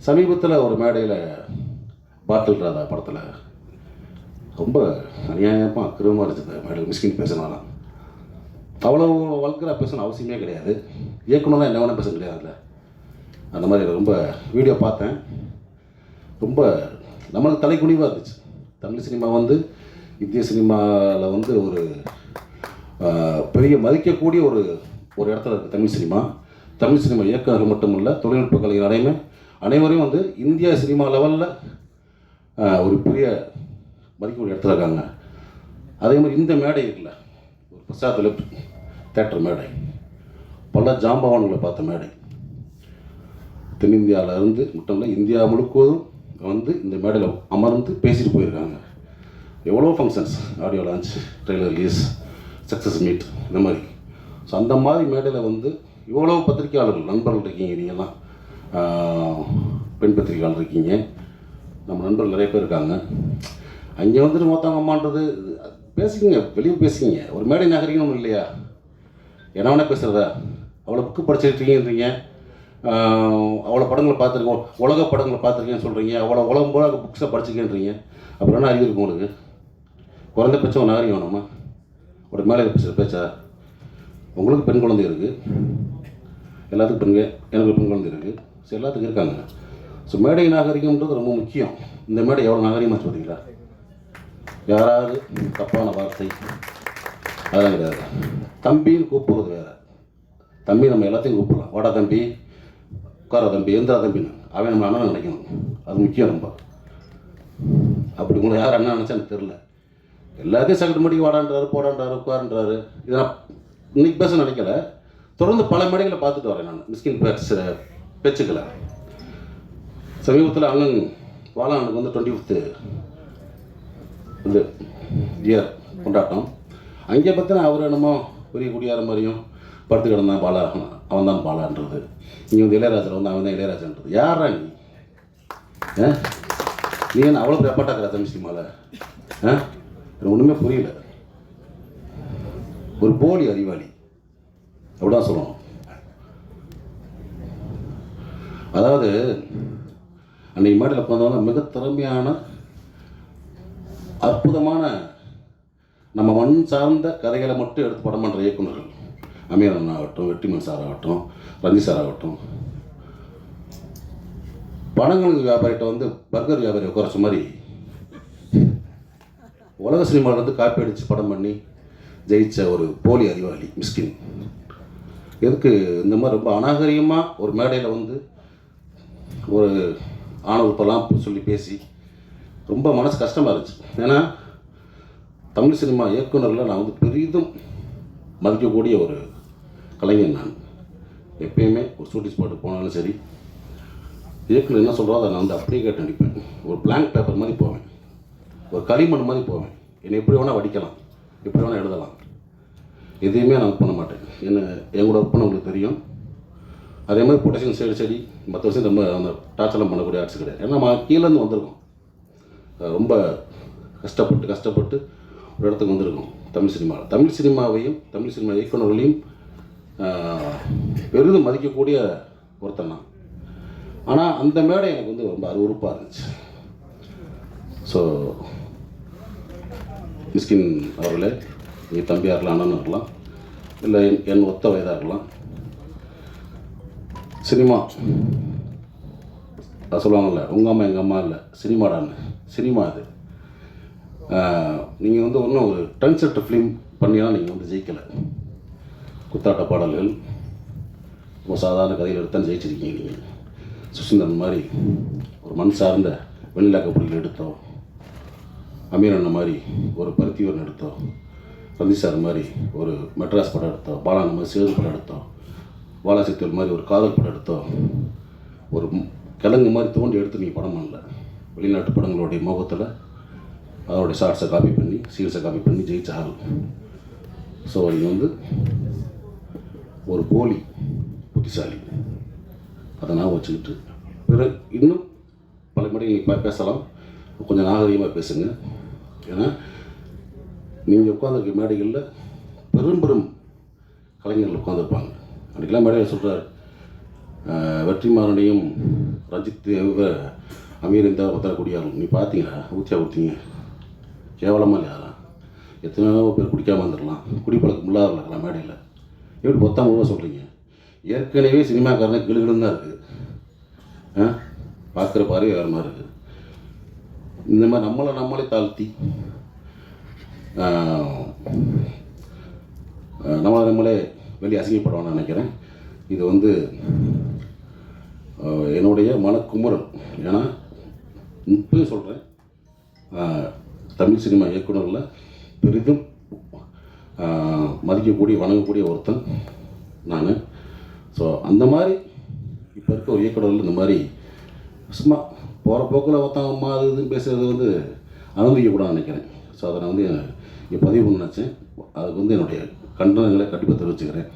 சமீபத்தில் ஒரு மேடையில் பாட்டில் ராதா படத்தில் ரொம்ப அநியாயமாக அக்கிரமமாக இருந்துச்சு. மேடையில் மிஸ்கின் பேசினாலாம் அவ்வளோ வல்கராக பேசணும் அவசியமே கிடையாது. இயக்குனர்லாம் என்ன வேணால் பேச கிடையாதுல்ல. அந்த மாதிரி ரொம்ப வீடியோ பார்த்தேன். ரொம்ப நம்மளுக்கு தலைக்குனிவாக இருந்துச்சு. தமிழ் சினிமா வந்து இந்திய சினிமாவில் வந்து ஒரு பெரிய மதிக்கக்கூடிய ஒரு இடத்துல இருக்குது தமிழ் சினிமா. தமிழ் சினிமா இயக்குநர்கள் மட்டும் இல்லை, தொழில்நுட்ப கலைஞர் அனைவரையும் வந்து இந்தியா சினிமா லெவலில் ஒரு பெரிய மதிக்கக்கூடிய இடத்துல இருக்காங்க. அதே மாதிரி இந்த மேடை இருக்குல்ல, ஒரு பிரசாத் தேட்டர் மேடை, பல ஜாம்பவான்களை பார்த்த மேடை. தென்னிந்தியாவில் இருந்து மட்டும் இல்லை, இந்தியா முழுவதும் வந்து இந்த மேடையில் அமர்ந்து பேசிட்டு போயிருக்காங்க. எவ்வளோ functions, audio launch, trailer release, success meet, இந்த மாதிரி. ஸோ அந்த மாதிரி மேடையில் வந்து இவ்வளோ பத்திரிகையாளர்கள் நண்பர்கள் இருக்கீங்க. நீங்கள்லாம் பெண் பத்திரிகையாளர் இருக்கீங்க, நம்ம நண்பர்கள் நிறைய பேர் இருக்காங்க. அங்கே வந்துட்டு மொத்தம் அம்மான்றது பேசிக்கிங்க, வெளியே பேசிக்கிங்க. ஒரு மேடை நகரிங்கன்னு ஒன்றும் இல்லையா? என்ன வேணால் பேசுகிறதா? அவ்வளோ புக்கு படிச்சிருக்கீங்கன்றீங்க, அவ்வளோ படங்களை பார்த்துருக்கோம், உலக படங்களை பார்த்துருக்கேன்னு சொல்கிறீங்க, அவ்வளோ உலக புக்ஸை படிச்சிருக்கேன்றீங்க. அப்புறம் என்ன அறிவு இருக்கும் உங்களுக்கு? குறைந்தபட்சம் ஒரு நகரியம் வேணுமா? ஒரு மேலே பேசுகிற பேச்சா? உங்களுக்கு பெண் குழந்தை இருக்குது, எல்லாத்துக்கும் எனக்கு பெண் குழந்தை இருக்குது, ஸோ எல்லாத்துக்கும் இருக்காங்க. ஸோ மேடை நாகரிகம்ன்றது ரொம்ப முக்கியம். இந்த மேடை எவ்வளோ நாகரிகமாக பார்த்தீங்களா? யாராவது தப்பான வார்த்தை அதெல்லாம் கிடையாது. தம்பின்னு கூப்பிடுறது வேறு. தம்பி நம்ம எல்லாத்தையும் கூப்பிடலாம். வாடா தம்பி, உட்கார தம்பி, எந்திரா தம்பின்னு. அவன் நம்ம அண்ணன் நினைக்கணும், அது முக்கியம் ரொம்ப. அப்படி உங்களை யார் அண்ணன் நினச்சா எனக்கு தெரில. எல்லாத்தையும் சகட்டு மடிக்கு வாடான்றாரு, போடான்றாரு, உட்காருன்றாரு. இதை நான் இன்னைக்கு பேச நினைக்கல, தொடர்ந்து பல மேடைகளை பார்த்துட்டு வரேன் நான் மிஸ்கின் பேச்சுக்களை. சமீபத்தில் அண்ணன் வாழானுக்கு வந்து 25th இது இயர் கொண்டாட்டம். அங்கே பார்த்தா அவர் என்னமோ பெரிய குடியார மாதிரியும் படுத்து கிடந்தான் பாலா, அவன் தான் பாலான்றது. இங்கே வந்து இளையராஜா வந்து அவன் தான் இளையராஜான்றது. யாரா நீ? நீ என்ன அவ்வளோ ரெப்பாட்டாக்குற தமிழ் சினிமாவில்? எனக்கு ஒன்றுமே புரியல. ஒரு போலி அறிவாளி அப்படிதான் சொல்லணும். அதாவது அன்றைக்கு மேடையில் பார்த்தோம்னா மிக திறமையான அற்புதமான நம்ம மண் சார்ந்த கதைகளை மட்டும் எடுத்து படம் பண்ணுற இயக்குநர்கள், அமீர் அண்ணா ஆகட்டும், வெற்றிமன் சார் ஆகட்டும், ரஞ்சித் சார் ஆகட்டும், பணங்களுக்கு வியாபாரிகிட்ட வந்து பர்கர் வியாபாரி குறைச்ச மாதிரி உலக சினிமாவிலேருந்து காப்பி அடித்து படம் பண்ணி ஜெயித்த ஒரு போலி அறிவாளி மிஸ்கின். எதுக்கு இந்த மாதிரி ரொம்ப அநாகரிகமாக ஒரு மேடையில் வந்து ஒரு ஆணவத்தெல்லாம் சொல்லி பேசி ரொம்ப மனசு கஷ்டமாக இருந்துச்சு. ஏன்னா தமிழ் சினிமா இயக்குநரில் நான் வந்து பெரிதும் மதிக்கக்கூடிய ஒரு கலைஞன். நான் எப்பயுமே ஒரு ஷூட்டிங் ஸ்பாட்டுக்கு போனாலும் சரி, இயக்குனர் என்ன சொல்கிறோம் அதை நான் வந்து அப்படியே கேட்டு நடிப்பேன். ஒரு பிளாங்க் பேப்பர் மாதிரி போவேன், ஒரு களிமண் மாதிரி போவேன். என்னை எப்படி வேணால் வடிக்கலாம், எப்படி வேணால் எழுதலாம், எதையுமே நான் ஒர்க் பண்ண மாட்டேன். என் கூட ஒர்க் பண்ண உங்களுக்கு தெரியும். அதே மாதிரி பொட்டேஷன் செடி மற்ற விஷயம் நம்ம அந்த டார்ச்சர்லாம் பண்ணக்கூடிய ஆர்ட்ஸ் கிடையாது. ஏன்னா நம்ம கீழேருந்து வந்திருக்கோம், ரொம்ப கஷ்டப்பட்டு ஒரு இடத்துக்கு வந்திருக்கோம். தமிழ் சினிமாவையும் தமிழ் சினிமா இயக்குநர்களையும் பெரிதும் மதிக்கக்கூடிய ஒருத்தன் தான். ஆனால் அந்த மேடை எனக்கு வந்து ரொம்ப அருவருப்பாக இருந்துச்சு. ஸோ மிஸ்கின் அவர்களே, நீங்கள் தம்பியாக இருக்கலாம், அண்ணன் இருக்கலாம், இல்லை என் ஒத்த வயதாக இருக்கலாம், சினிமா சொல்லுவாங்கள்ல, உங்கள் அம்மா எங்கள் அம்மா இல்லை சினிமாடான்னு, சினிமா அது. நீங்கள் வந்து ஒன்றும் ஒரு ட்ரெண்ட் செட்டர் ஃபிலிம் பண்ணியெல்லாம் நீங்கள் வந்து ஜெயிக்கலை. குத்தாட்ட பாடல்கள், ரொம்ப சாதாரண கதையில் எடுத்தால் ஜெயிச்சிருக்கீங்க. நீங்கள் சுசீந்திரன் மாதிரி ஒரு மண் சார்ந்த வெண்ணிலா கபடிகள் எடுத்தோம், அமீர் அண்ணன் மாதிரி ஒரு பருத்தியூரன் எடுத்தோம், ரஞ்சித் சார் மாதிரி ஒரு மெட்ராஸ் படம் எடுத்தோம், பாலான மாதிரி சேது படம் எடுத்தோம், வாலாசித்தல் மாதிரி ஒரு காதல் படம் எடுத்தோம். ஒரு கிழங்கு மாதிரி தோண்டி எடுத்து நீங்கள் படம் பண்ணல. வெளிநாட்டு படங்களுடைய முகத்தில் அதோடைய ஷார்ட்ஸை காப்பி பண்ணி, சீல்ஸை காப்பி பண்ணி ஜெயிச்ச ஆள். ஸோ நீங்கள் வந்து ஒரு போலி புத்திசாலி, அதை நான் வச்சுக்கிட்டு பிறகு இன்னும் பல முறை நீங்கள் பேசலாம், கொஞ்சம் நாகரிகமாக பேசுங்க. ஏன்னா நீங்கள் உட்காந்துருக்க மேடைகளில் பெரும் கலைஞர்கள் உட்காந்துருப்பாங்க. அன்றைக்கெல்லாம் மேடையில் சொல்கிறார், வெற்றிமாறனையும் ரஞ்சித் தேவ அமீர் இந்த பத்தரக்கூடிய ஆள் நீ பார்த்தீங்களா ஊற்றியா ஊற்றிங்க கேவலமாக இல்லையா எத்தனையோ பேர் குடிக்காமல் வந்துடலாம் குடிப்பழக்கம் இல்லாத இருக்கலாம் மேடையில் எப்படி பொத்தாம் கூட சொல்கிறீங்க ஏற்கனவே சினிமாக்காரனே கிளுகிளுன்னு தான் இருக்குது பார்க்குற பார்வை வேறு மாதிரி இருக்குது இந்த மாதிரி நம்மளே தாழ்த்தி நம்மளே வெளியே அசிங்கப்படுவான்னு நினைக்கிறேன். இது வந்து என்னுடைய மனக்குமுறல். ஏன்னா இப்போயும் சொல்கிறேன், தமிழ் சினிமா இயக்குனரில் பெரிதும் மதிக்கக்கூடிய வணங்கக்கூடிய ஒருத்தன் நான். ஸோ அந்த மாதிரி இப்போ இருக்க ஒரு இயக்குனரில் இந்த மாதிரி சும்மா போகிற போக்கில் ஒருத்தவங்க அது இதுன்னு பேசுகிறது வந்து அனுமதிக்கக்கூடாதுன்னு நினைக்கிறேன். ஸோ அதை நான் வந்து இங்கே பதிவு பண்ண நினச்சேன். அதுக்கு வந்து என்னுடைய கண்டனங்களை கண்டிப்பாக தெரிவிச்சுக்கிறேன்.